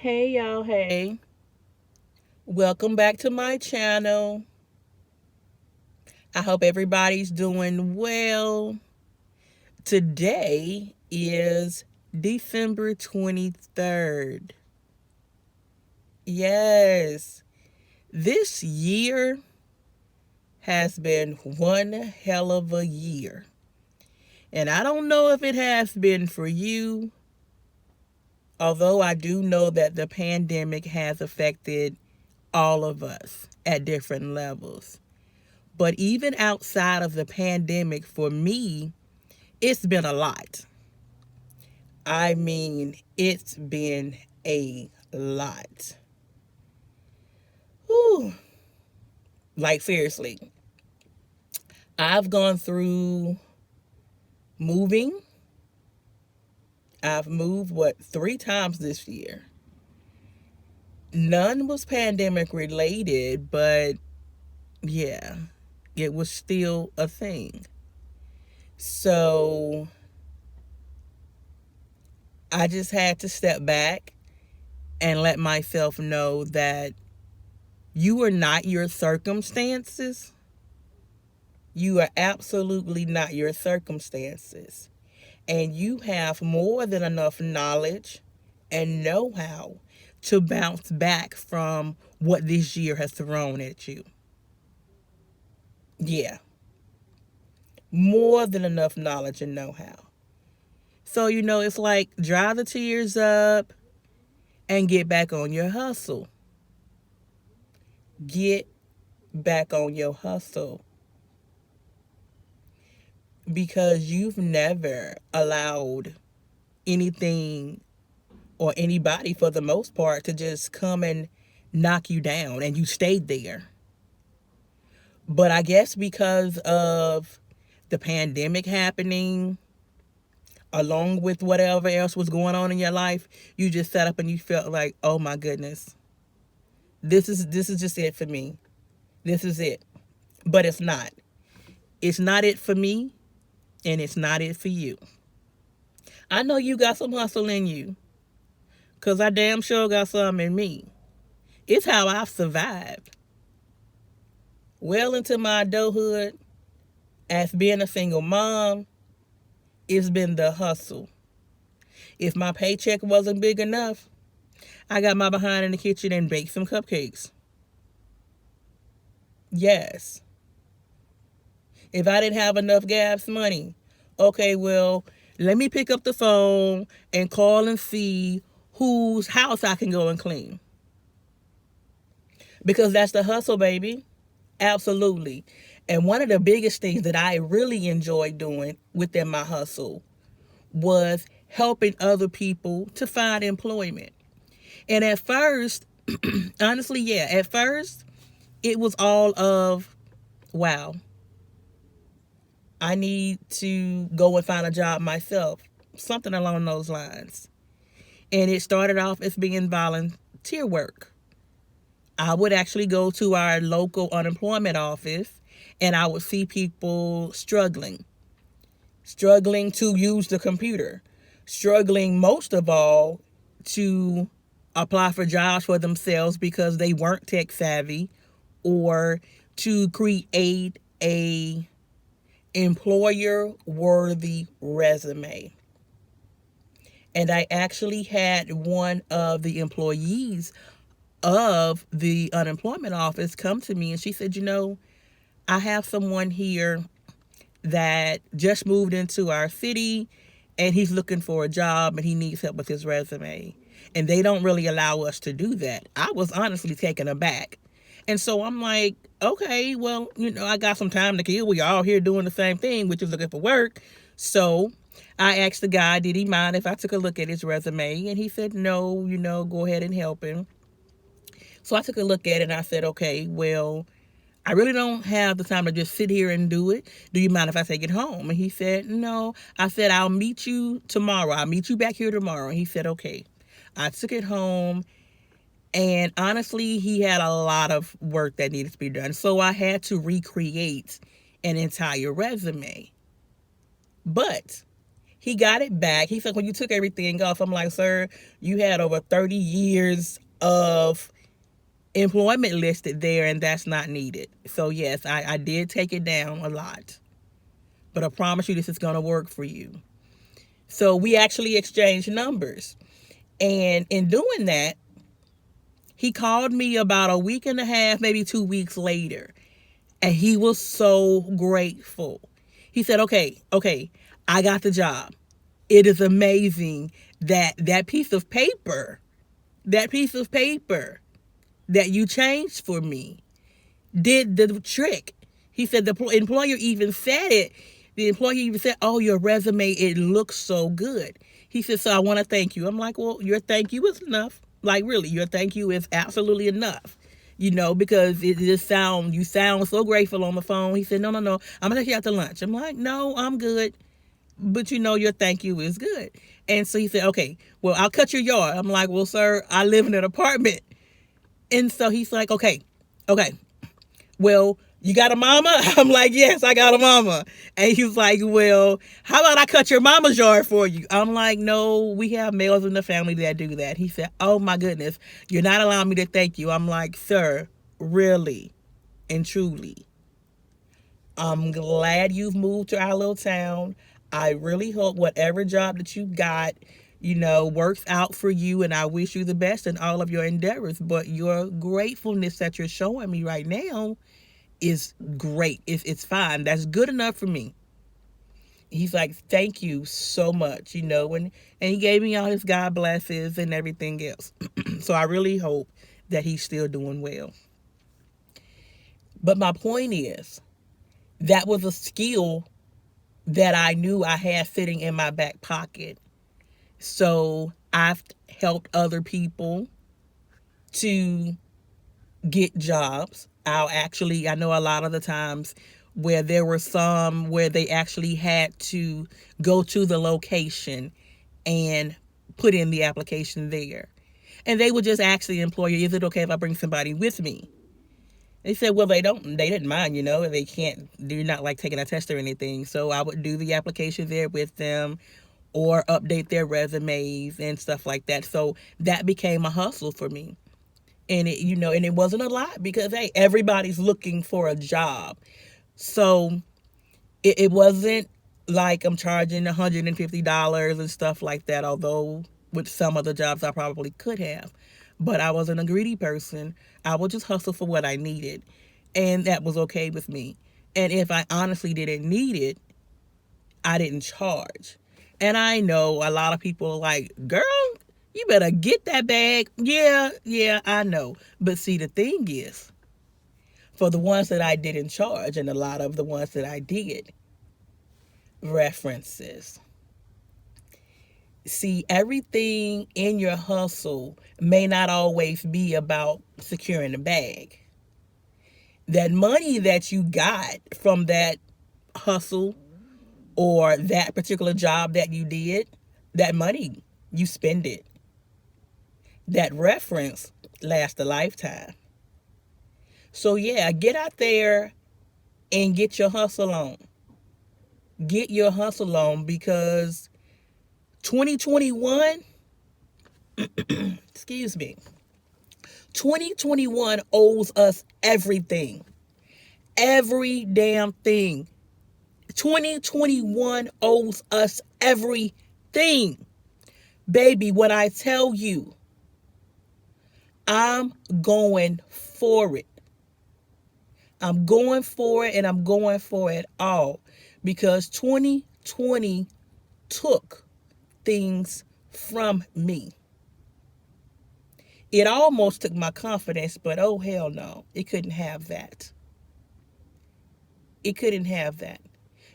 Hey y'all, hey. Welcome back to my channel. I hope everybody's doing well. Today is December 23rd. Yes, this year has been one hell of a year. And I don't know if it has been for you, although I do know that the pandemic has affected all of us at different levels. But even outside of the pandemic, for me, it's been a lot. I mean, it's been a lot. Whew. Like, seriously, I've gone through moving. I've moved, three times this year. None was pandemic related, but yeah, it was still a thing. So I just had to step back and let myself know that you are not your circumstances. You are absolutely not your circumstances. And you have more than enough knowledge and know how to bounce back from what this year has thrown at you. Yeah, more than enough knowledge and know how. So, it's like dry the tears up and get back on your hustle. Get back on your hustle because you've never allowed anything or anybody for the most part to just come and knock you down and you stayed there. But I guess because of the pandemic happening, along with whatever else was going on in your life, you just sat up and you felt like, oh my goodness, this is just it for me. This is it. But it's not. It's not it for me, and it's not it for you. I know you got some hustle in you, because I damn sure got some in me. It's how I've survived. Well into my adulthood, as being a single mom, it's been the hustle. If my paycheck wasn't big enough, I got my behind in the kitchen and baked some cupcakes. Yes. If I didn't have enough gas money, okay, well, let me pick up the phone and call and see whose house I can go and clean. Because that's the hustle, baby. Absolutely. And one of the biggest things that I really enjoyed doing within my hustle was helping other people to find employment. And at first, honestly, yeah, at first, it was all of, wow, I need to go and find a job myself, something along those lines. And it started off as being volunteer work. I would actually go to our local unemployment office and I would see people struggling to use the computer, struggling most of all to apply for jobs for themselves because they weren't tech savvy, or to create a employer worthy resume. And I actually had one of the employees of the unemployment office come to me and she said, I have someone here that just moved into our city and he's looking for a job and he needs help with his resume. And they don't really allow us to do that. I was honestly taken aback. And so I'm like, okay, well, I got some time to kill. We all here doing the same thing, which is looking for work. So I asked the guy, did he mind if I took a look at his resume? And he said, no, go ahead and help him. So I took a look at it and I said, okay, well, I really don't have the time to just sit here and do it. Do you mind if I take it home? And he said, no. I said, I'll meet you tomorrow. I'll meet you back here tomorrow. And he said, okay. I took it home. And honestly, he had a lot of work that needed to be done. So I had to recreate an entire resume. But He got it back. He said, when you took everything off, I'm like, sir, you had over 30 years of employment listed there, and that's not needed. So, yes, I did take it down a lot. But I promise you this is going to work for you. So, we actually exchanged numbers. And in doing that, he called me about a week and a half, maybe 2 weeks later. And he was so grateful. He said, okay, I got the job. It is amazing that that piece of paper that you changed for me did the trick. He said the employer even said it. The employer even said, oh, your resume, it looks so good. He said, so I want to thank you. I'm like, well, your thank you is enough. Like, really, your thank you is absolutely enough. Because you sound so grateful on the phone. He said, no, I'm going to take you out to lunch. I'm like, no, I'm good. But your thank you is good. And so he said, okay, well, I'll cut your yard. I'm like, well, sir, I live in an apartment. And so he's like, okay, well, you got a mama? I'm like, yes, I got a mama. And he's like, well, how about I cut your mama's yard for you? I'm like, no, we have males in the family that do that. He said, oh my goodness, you're not allowing me to thank you. I'm like, sir, really and truly, I'm glad you've moved to our little town. I really hope whatever job that you got, works out for you, and I wish you the best in all of your endeavors. But your gratefulness that you're showing me right now is great. It's fine. That's good enough for me. He's like, thank you so much, and he gave me all his God blesses and everything else. So I really hope that he's still doing well. But my point is, that was a skill that I knew I had sitting in my back pocket. So I've helped other people to get jobs. I know a lot of the times where there were some where they actually had to go to the location and put in the application there. And they would just ask the employer, is it okay if I bring somebody with me? They said, well, they didn't mind, they can't, they're not like taking a test or anything. So I would do the application there with them or update their resumes and stuff like that. So that became a hustle for me. And it wasn't a lot because, hey, everybody's looking for a job. So it wasn't like I'm charging $150 and stuff like that, although with some of the jobs I probably could have. But I wasn't a greedy person. I would just hustle for what I needed. And that was okay with me. And if I honestly didn't need it, I didn't charge. And I know a lot of people are like, girl, you better get that bag. Yeah, I know. But see, the thing is, for the ones that I didn't charge and a lot of the ones that I did, references. See, everything in your hustle may not always be about securing the bag. That money that you got from that hustle or that particular job that you did, that money, you spend it. That reference lasts a lifetime. So yeah, get out there and get your hustle on. Get your hustle on because 2021, excuse me, 2021 owes us everything. Every damn thing. 2021 owes us everything. Baby, when I tell you, I'm going for it. I'm going for it, and I'm going for it all because 2020 took things from me. It almost took my confidence, but oh hell no, it couldn't have that. It couldn't have that.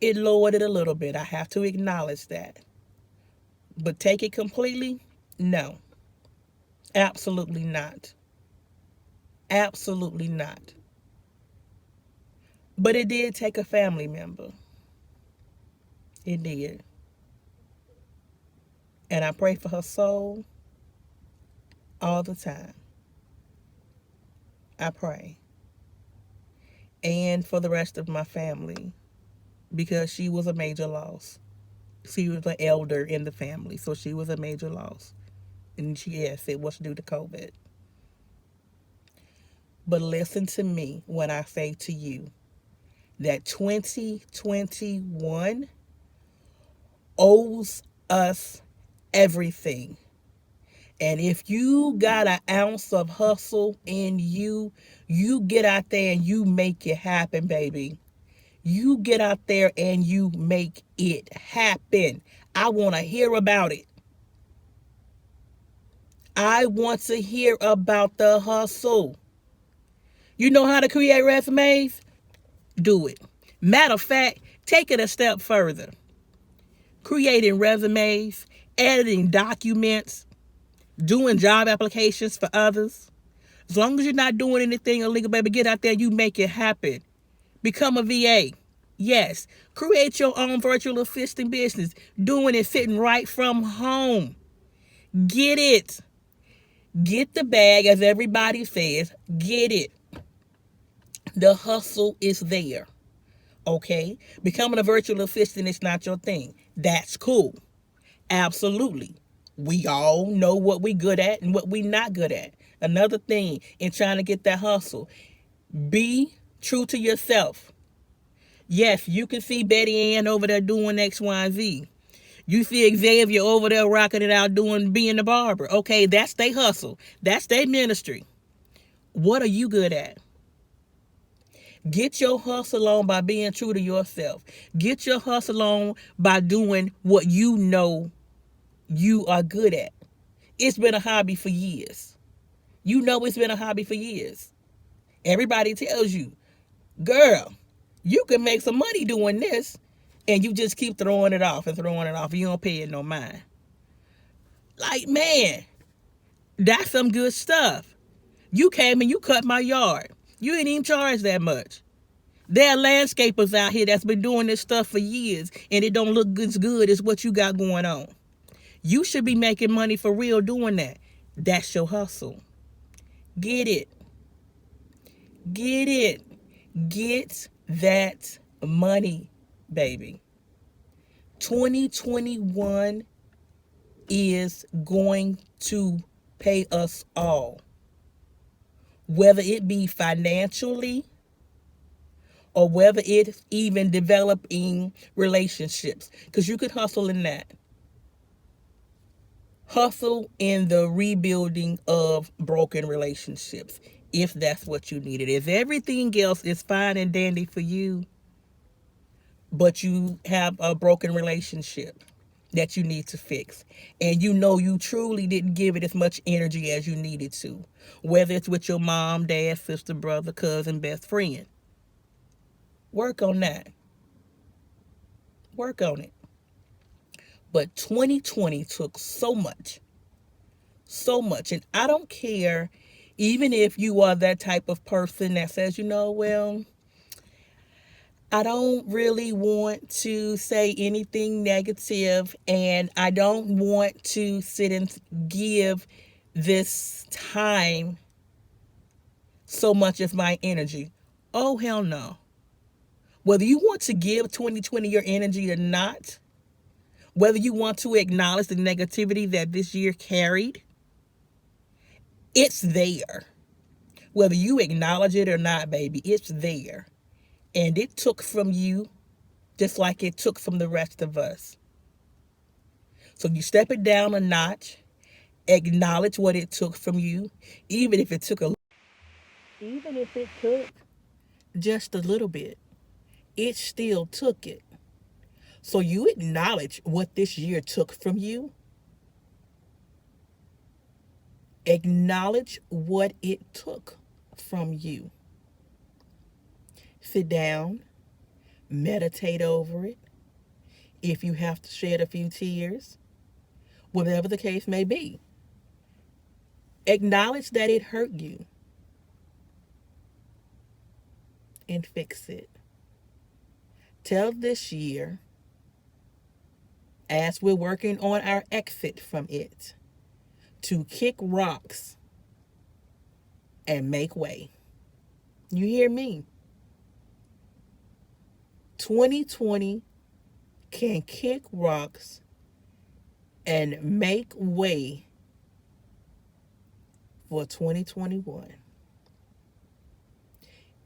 It lowered it a little bit. I have to acknowledge that. But take it completely? No. Absolutely not. Absolutely not. But it did take a family member. It did. And I pray for her soul all the time. I pray. And for the rest of my family, because she was a major loss. She was an elder in the family, so she was a major loss. And yes, it was due to COVID. But listen to me when I say to you that 2021 owes us everything. And if you got an ounce of hustle in you, you get out there and you make it happen, baby. You get out there and you make it happen. I want to hear about it. I want to hear about the hustle. You know how to create resumes? Do it. Matter of fact, take it a step further. Creating resumes, editing documents, doing job applications for others. As long as you're not doing anything illegal, baby, get out there, you make it happen. Become a VA. Yes. Create your own virtual assistant business. Doing it sitting right from home. Get it. Get the bag, as everybody says. Get it. The hustle is there. Okay? Becoming a virtual assistant is not your thing. That's cool. Absolutely. We all know what we good at and what we not good at. Another thing in trying to get that hustle, be true to yourself. Yes, you can see Betty Ann over there doing X, Y, and Z. You see Xavier over there rocking it out doing being a barber. Okay, that's their hustle. That's their ministry. What are you good at? Get your hustle on by being true to yourself. Get your hustle on by doing what you know you are good at. It's been a hobby for years. You know it's been a hobby for years. Everybody tells you, girl, you can make some money doing this, and you just keep throwing it off and throwing it off. You don't pay it no mind. Like, man, that's some good stuff. You came and you cut my yard. You ain't even charge that much. There are landscapers out here that's been doing this stuff for years, and it don't look as good as what you got going on. You should be making money for real doing that. That's your hustle. Get it. Get it. Get that money, baby. 2021 is going to pay us all. Whether it be financially or whether it's even developing relationships. Because you could hustle in that. Hustle in the rebuilding of broken relationships, if that's what you needed. If everything else is fine and dandy for you, but you have a broken relationship that you need to fix, and you know you truly didn't give it as much energy as you needed to, whether it's with your mom, dad, sister, brother, cousin, best friend, work on that. Work on it. But 2020 took so much. And I don't care, even if you are that type of person that says, well, I don't really want to say anything negative, and I don't want to sit and give this time so much of my energy. Oh, hell no. Whether you want to give 2020 your energy or not, whether you want to acknowledge the negativity that this year carried, it's there. Whether you acknowledge it or not, baby, it's there. And it took from you just like it took from the rest of us. So you step it down a notch, acknowledge what it took from you, even if it took just a little bit, it still took it. So you acknowledge what this year took from you. Acknowledge what it took from you. Sit down, meditate over it. If you have to shed a few tears, whatever the case may be, acknowledge that it hurt you and fix it. Tell this year, as we're working on our exit from it, to kick rocks and make way. You hear me? 2020 can kick rocks and make way for 2021.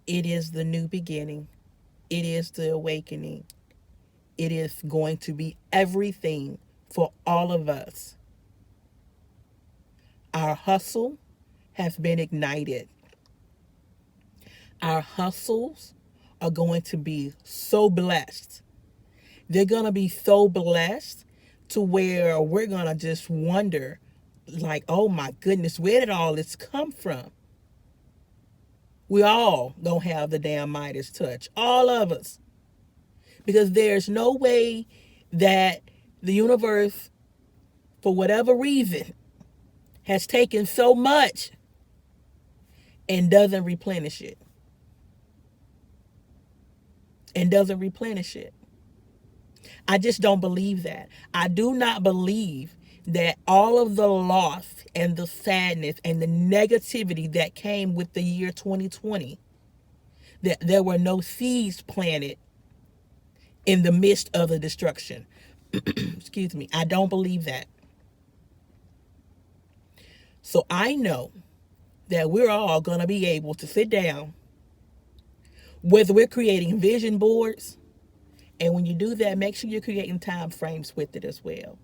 It is the new beginning. It is the awakening. It is going to be everything for all of us. Our hustle has been ignited. Our hustles are going to be so blessed. They're going to be so blessed to where we're going to just wonder, like, oh my goodness, where did all this come from? We all don't have the damn Midas touch. All of us. Because there's no way that the universe, for whatever reason, has taken so much and doesn't replenish it. And doesn't replenish it. I just don't believe that. I do not believe that all of the loss and the sadness and the negativity that came with the year 2020, that there were no seeds planted in the midst of the destruction. Excuse me. I don't believe that. So I know that we're all going to be able to sit down, whether we're creating vision boards, and when you do that, make sure you're creating time frames with it as well.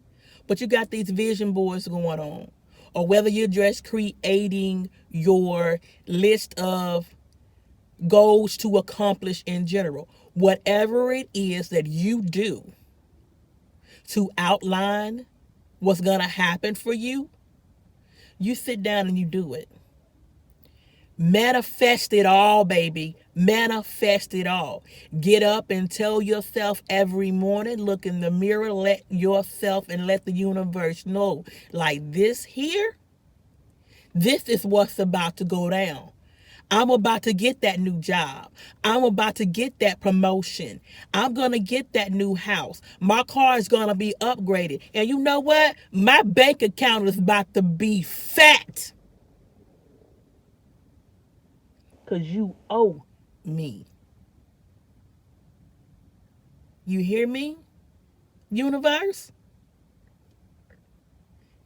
But you got these vision boards going on, or whether you're just creating your list of goals to accomplish in general, whatever it is that you do to outline what's going to happen for you, you sit down and you do it. Manifest it all, baby. Manifest it all. Get up and tell yourself every morning, look in the mirror, let yourself and let the universe know, like, this here, this is what's about to go down. I'm about to get that new job. I'm about to get that promotion. I'm going to get that new house. My car is going to be upgraded. And you know what? My bank account is about to be fat. Because you owe me. You hear me, universe?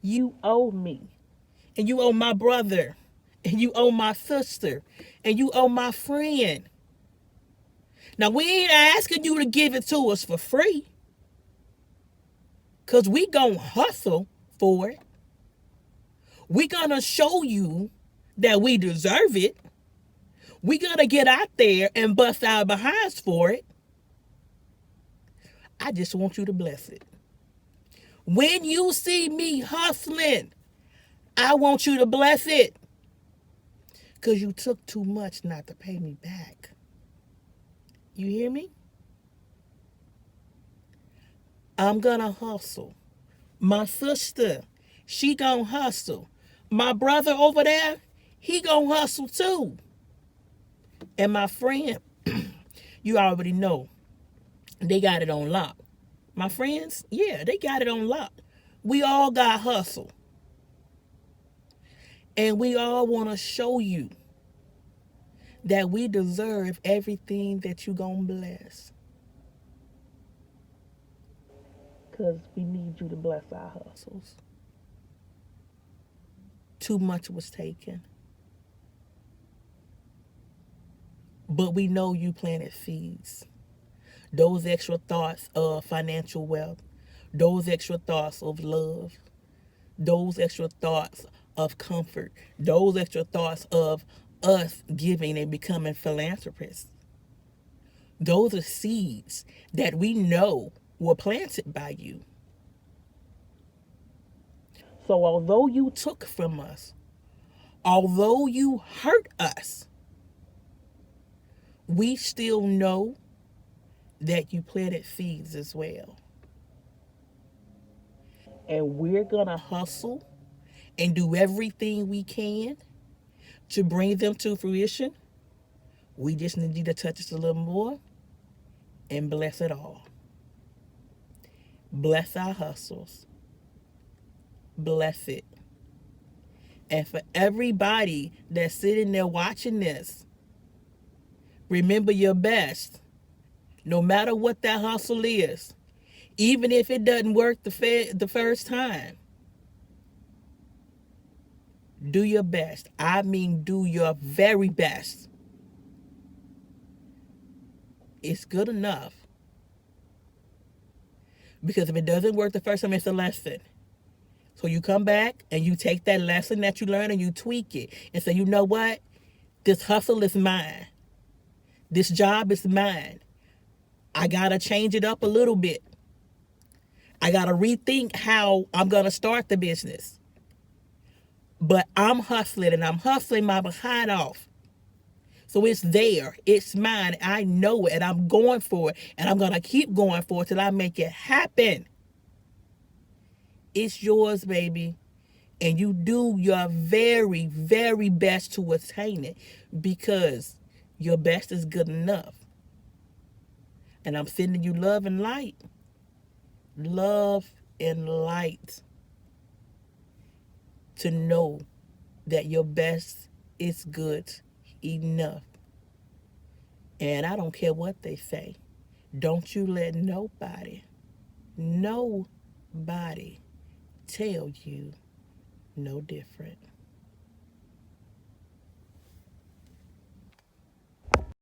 You owe me. And you owe my brother. And you owe my sister. And you owe my friend. Now, we ain't asking you to give it to us for free. Because we gonna hustle for it. We gonna show you that we deserve it. We gotta get out there and bust our behinds for it. I just want you to bless it. When you see me hustling, I want you to bless it. Because you took too much not to pay me back. You hear me? I'm gonna hustle. My sister, she gonna hustle. My brother over there, he gonna hustle too. And my friend, you already know, they got it on lock. My friends, yeah, they got it on lock. We all got hustle. And we all want to show you that we deserve everything that you gonna bless. Because we need you to bless our hustles. Too much was taken. But we know you planted seeds. Those extra thoughts of financial wealth. Those extra thoughts of love. Those extra thoughts of comfort. Those extra thoughts of us giving and becoming philanthropists. Those are seeds that we know were planted by you. So although you took from us, although you hurt us, we still know that you planted seeds as well. And we're going to hustle and do everything we can to bring them to fruition. We just need you to touch us a little more and bless it all. Bless our hustles. Bless it. And for everybody that's sitting there watching this, remember your best. No matter what that hustle is, Even if it doesn't work the first time, do your best. I mean, do your very best. It's good enough. Because if it doesn't work the first time, it's a lesson. So you come back and you take that lesson that you learned and you tweak it and say, you know what? This hustle is mine. This job is mine. I got to change it up a little bit. I got to rethink how I'm going to start the business. But I'm hustling and I'm hustling my behind off. So it's there. It's mine. I know it and I'm going for it. And I'm going to keep going for it till I make it happen. It's yours, baby. And you do your very, very best to attain it because your best is good enough. And I'm sending you love and light. Love and light. To know that your best is good enough. And I don't care what they say. Don't you let nobody tell you no different.